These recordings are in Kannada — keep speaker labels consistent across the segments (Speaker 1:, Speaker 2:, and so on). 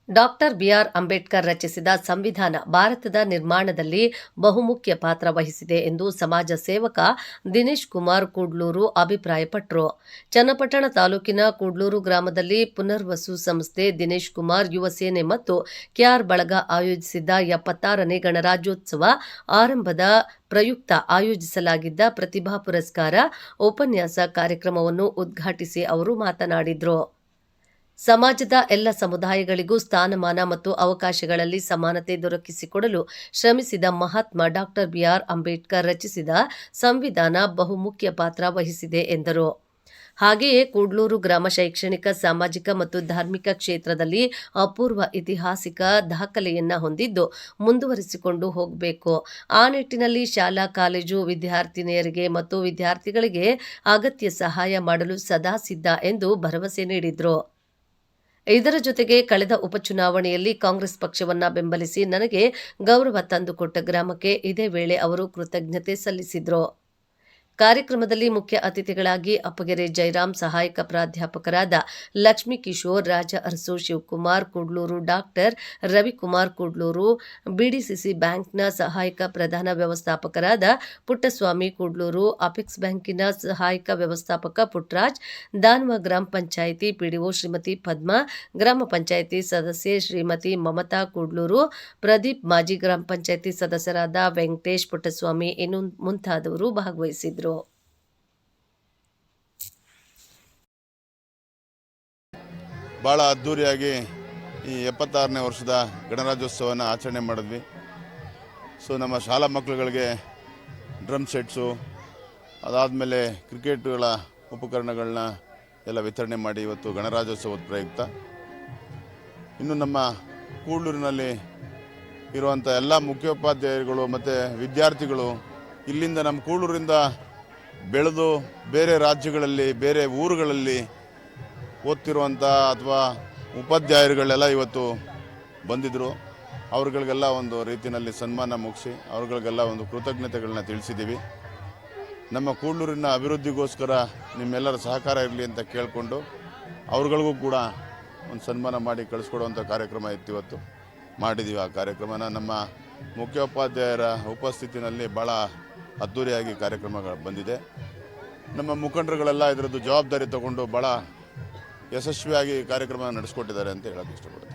Speaker 1: ಡಾಕ್ಟರ್ ಬಿಆರ್ ಅಂಬೇಡ್ಕರ್ ರಚಿಸಿದ ಸಂವಿಧಾನ ಭಾರತದ ನಿರ್ಮಾಣದಲ್ಲಿ ಬಹುಮುಖ್ಯ ಪಾತ್ರ ವಹಿಸಿದೆ ಎಂದು ಸಮಾಜ ಸೇವಕ ದಿನೇಶ್ ಕುಮಾರ್ ಕೂಡ್ಲೂರು ಅಭಿಪ್ರಾಯಪಟ್ಟರು. ಚನ್ನಪಟ್ಟಣ ತಾಲೂಕಿನ ಕೂಡ್ಲೂರು ಗ್ರಾಮದಲ್ಲಿ ಪುನರ್ವಸು ಸಂಸ್ಥೆ, ದಿನೇಶ್ ಕುಮಾರ್ ಯುವ ಸೇನೆ ಮತ್ತು ಕೆಆರ್ ಬಳಗ ಆಯೋಜಿಸಿದ್ದ 76ನೇ ಗಣರಾಜ್ಯೋತ್ಸವ ಆರಂಭದ ಪ್ರಯುಕ್ತ ಆಯೋಜಿಸಲಾಗಿದ್ದ ಪ್ರತಿಭಾ ಪುರಸ್ಕಾರ ಉಪನ್ಯಾಸ ಕಾರ್ಯಕ್ರಮವನ್ನು ಉದ್ಘಾಟಿಸಿ ಅವರು ಮಾತನಾಡಿದರು. ಸಮಾಜದ ಎಲ್ಲ ಸಮುದಾಯಗಳಿಗೂ ಸ್ಥಾನಮಾನ ಮತ್ತು ಅವಕಾಶಗಳಲ್ಲಿ ಸಮಾನತೆ ದೊರಕಿಸಿಕೊಡಲು ಶ್ರಮಿಸಿದ ಮಹಾತ್ಮ ಡಾಕ್ಟರ್ ಬಿಆರ್ ಅಂಬೇಡ್ಕರ್ ರಚಿಸಿದ ಸಂವಿಧಾನ ಬಹುಮುಖ್ಯ ಪಾತ್ರ ವಹಿಸಿದೆ ಎಂದರು. ಹಾಗೆಯೇ ಕೂಡ್ಲೂರು ಗ್ರಾಮ ಶೈಕ್ಷಣಿಕ, ಸಾಮಾಜಿಕ ಮತ್ತು ಧಾರ್ಮಿಕ ಕ್ಷೇತ್ರದಲ್ಲಿ ಅಪೂರ್ವ ಐತಿಹಾಸಿಕ ದಾಖಲೆಯನ್ನ ಹೊಂದಿದ್ದು ಮುಂದುವರಿಸಿಕೊಂಡು ಹೋಗಬೇಕು. ಆ ನಿಟ್ಟಿನಲ್ಲಿ ಶಾಲಾ ಕಾಲೇಜು ವಿದ್ಯಾರ್ಥಿನಿಯರಿಗೆ ಮತ್ತು ವಿದ್ಯಾರ್ಥಿಗಳಿಗೆ ಅಗತ್ಯ ಸಹಾಯ ಮಾಡಲು ಸದಾ ಸಿದ್ಧ ಎಂದು ಭರವಸೆ ನೀಡಿದರು. ಇದರ ಜೊತೆಗೆ ಕಳೆದ ಉಪಚುನಾವಣೆಯಲ್ಲಿ ಕಾಂಗ್ರೆಸ್ ಪಕ್ಷವನ್ನ ಬೆಂಬಲಿಸಿ ನನಗೆ ಗೌರವ ತಂದುಕೊಟ್ಟ ಗ್ರಾಮಕ್ಕೆ ಇದೇ ವೇಳೆ ಅವರು ಕೃತಜ್ಞತೆ ಸಲ್ಲಿಸಿದರು. ಕಾರ್ಯಕ್ರಮದಲ್ಲಿ ಮುಖ್ಯ ಅತಿಥಿಗಳಾಗಿ ಅಪ್ಪಗೆರೆ ಜಯರಾಮ್, ಸಹಾಯಕ ಪ್ರಾಧ್ಯಾಪಕರಾದ ಲಕ್ಷ್ಮೀ ಕಿಶೋರ್, ರಾಜ ಅರಸು, ಶಿವಕುಮಾರ್ ಕೂಡ್ಲೂರು, ಡಾಕ್ಟರ್ ರವಿಕುಮಾರ್ ಕೂಡ್ಲೂರು, ಬಿಡಿಸಿಸಿ ಬ್ಯಾಂಕ್ನ ಸಹಾಯಕ ಪ್ರಧಾನ ವ್ಯವಸ್ಥಾಪಕರಾದ ಪುಟ್ಟಸ್ವಾಮಿ ಕೂಡ್ಲೂರು, ಅಪೆಕ್ಸ್ ಬ್ಯಾಂಕಿನ ಸಹಾಯಕ ವ್ಯವಸ್ಥಾಪಕ ಪುಟ್ಟರಾಜ್, ದಾನವ ಗ್ರಾಮ ಪಂಚಾಯಿತಿ ಪಿಡಿಒ ಶ್ರೀಮತಿ ಪದ್ಮಾ, ಗ್ರಾಮ ಪಂಚಾಯಿತಿ ಸದಸ್ಯೆ ಶ್ರೀಮತಿ ಮಮತಾ ಕೂಡ್ಲೂರು, ಪ್ರದೀಪ್, ಮಾಜಿ ಗ್ರಾಮ ಪಂಚಾಯಿತಿ ಸದಸ್ಯರಾದ ವೆಂಕಟೇಶ್, ಪುಟ್ಟಸ್ವಾಮಿ ಇನ್ನು ಮುಂತಾದವರು ಭಾಗವಹಿಸಿದರು.
Speaker 2: ಭಾಳ ಅದ್ಧೂರಿಯಾಗಿ ಈ 76ನೇ ವರ್ಷದ ಗಣರಾಜ್ಯೋತ್ಸವನ ಆಚರಣೆ ಮಾಡಿದ್ವಿ. ನಮ್ಮ ಶಾಲಾ ಮಕ್ಕಳುಗಳಿಗೆ ಡ್ರಮ್ ಸೆಟ್ಸು, ಅದಾದಮೇಲೆ ಕ್ರಿಕೆಟ್ಗಳ ಉಪಕರಣಗಳನ್ನ ಎಲ್ಲ ವಿತರಣೆ ಮಾಡಿ ಇವತ್ತು ಗಣರಾಜ್ಯೋತ್ಸವದ ಪ್ರಯುಕ್ತ ಇನ್ನು ನಮ್ಮ ಕೂಡ್ಲೂರಿನಲ್ಲಿ ಇರುವಂಥ ಎಲ್ಲ ಮುಖ್ಯೋಪಾಧ್ಯಾಯರುಗಳು ಮತ್ತು ವಿದ್ಯಾರ್ಥಿಗಳು ಇಲ್ಲಿಂದ ನಮ್ಮ ಕೂಡ್ಲೂರಿಂದ ಬೆಳೆದು ಬೇರೆ ರಾಜ್ಯಗಳಲ್ಲಿ, ಬೇರೆ ಊರುಗಳಲ್ಲಿ ಓದ್ತಿರುವಂಥ ಅಥವಾ ಉಪಾಧ್ಯಾಯರುಗಳೆಲ್ಲ ಇವತ್ತು ಬಂದಿದ್ದರು. ಅವ್ರುಗಳಿಗೆಲ್ಲ ಒಂದು ರೀತಿಯಲ್ಲಿ ಸನ್ಮಾನ ಮುಗಿಸಿ ಅವ್ರುಗಳಿಗೆಲ್ಲ ಒಂದು ಕೃತಜ್ಞತೆಗಳನ್ನ ತಿಳಿಸಿದ್ದೀವಿ. ನಮ್ಮ ಕೂಡ್ಲೂರಿನ ಅಭಿವೃದ್ಧಿಗೋಸ್ಕರ ನಿಮ್ಮೆಲ್ಲರ ಸಹಕಾರ ಇರಲಿ ಅಂತ ಕೇಳಿಕೊಂಡು ಅವ್ರುಗಳಿಗೂ ಕೂಡ ಒಂದು ಸನ್ಮಾನ ಮಾಡಿ ಕಳಿಸ್ಕೊಡುವಂಥ ಕಾರ್ಯಕ್ರಮ ಇತ್ತು, ಇವತ್ತು ಮಾಡಿದ್ದೀವಿ. ಆ ಕಾರ್ಯಕ್ರಮನ ನಮ್ಮ ಮುಖ್ಯೋಪಾಧ್ಯಾಯರ ಉಪಸ್ಥಿತಿನಲ್ಲಿ ಭಾಳ ಅದ್ಧೂರಿಯಾಗಿ ಕಾರ್ಯಕ್ರಮಗಳು ಬಂದಿದೆ. ನಮ್ಮ ಮುಖಂಡರುಗಳೆಲ್ಲ ಇದರದ್ದು ಜವಾಬ್ದಾರಿ ತಗೊಂಡು ಭಾಳ ಯಶಸ್ವಿಯಾಗಿ ಕಾರ್ಯಕ್ರಮ ನಡೆಸ್ಕೊಟ್ಟಿದ್ದಾರೆ ಅಂತ ಹೇಳೋಕ್ಕೆ ಇಷ್ಟಪಡ್ತೀನಿ.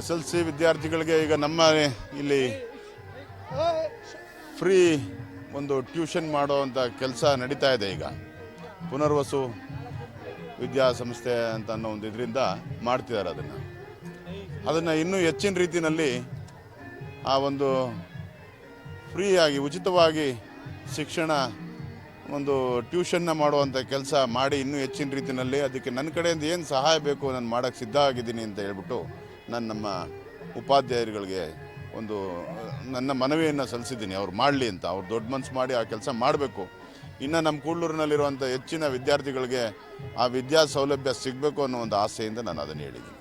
Speaker 2: SLC ವಿದ್ಯಾರ್ಥಿಗಳಿಗೆ ಈಗ ನಮ್ಮ ಇಲ್ಲಿ ಫ್ರೀ ಒಂದು ಟ್ಯೂಷನ್ ಮಾಡೋವಂಥ ಕೆಲಸ ನಡೀತಾ ಇದೆ. ಈಗ ಪುನರ್ವಸು ವಿದ್ಯಾಸಂಸ್ಥೆ ಅಂತ ಅನ್ನೋ ಒಂದು ಇದರಿಂದ ಮಾಡ್ತಿದ್ದಾರೆ. ಅದನ್ನು ಇನ್ನೂ ಹೆಚ್ಚಿನ ರೀತಿಯಲ್ಲಿ ಆ ಒಂದು ಫ್ರೀಯಾಗಿ ಉಚಿತವಾಗಿ ಶಿಕ್ಷಣ ಒಂದು ಟ್ಯೂಷನ್ನ ಮಾಡುವಂಥ ಕೆಲಸ ಮಾಡಿ ಇನ್ನೂ ಹೆಚ್ಚಿನ ರೀತಿಯಲ್ಲಿ ಅದಕ್ಕೆ ನನ್ನ ಕಡೆಯಿಂದ ಏನು ಸಹಾಯ ಬೇಕು ನಾನು ಮಾಡೋಕ್ಕೆ ಸಿದ್ಧ ಆಗಿದ್ದೀನಿ ಅಂತ ಹೇಳ್ಬಿಟ್ಟು ನಾನು ನಮ್ಮ ಉಪಾಧ್ಯಾಯರುಗಳಿಗೆ ಒಂದು ನನ್ನ ಮನವಿಯನ್ನು ಸಲ್ಲಿಸಿದ್ದೀನಿ. ಅವ್ರು ಮಾಡಲಿ ಅಂತ, ಅವ್ರು ದೊಡ್ಡ ಮನಸ್ಸು ಮಾಡಿ ಆ ಕೆಲಸ ಮಾಡಬೇಕು. ಇನ್ನು ನಮ್ಮ ಕೂಡ್ಲೂರಿನಲ್ಲಿರುವಂಥ ಹೆಚ್ಚಿನ ವಿದ್ಯಾರ್ಥಿಗಳಿಗೆ ಆ ವಿದ್ಯಾ ಸೌಲಭ್ಯ ಸಿಗಬೇಕು ಅನ್ನೋ ಒಂದು ಆಸೆಯಿಂದ ನಾನು ಅದನ್ನು ಹೇಳಿದ್ದೀನಿ.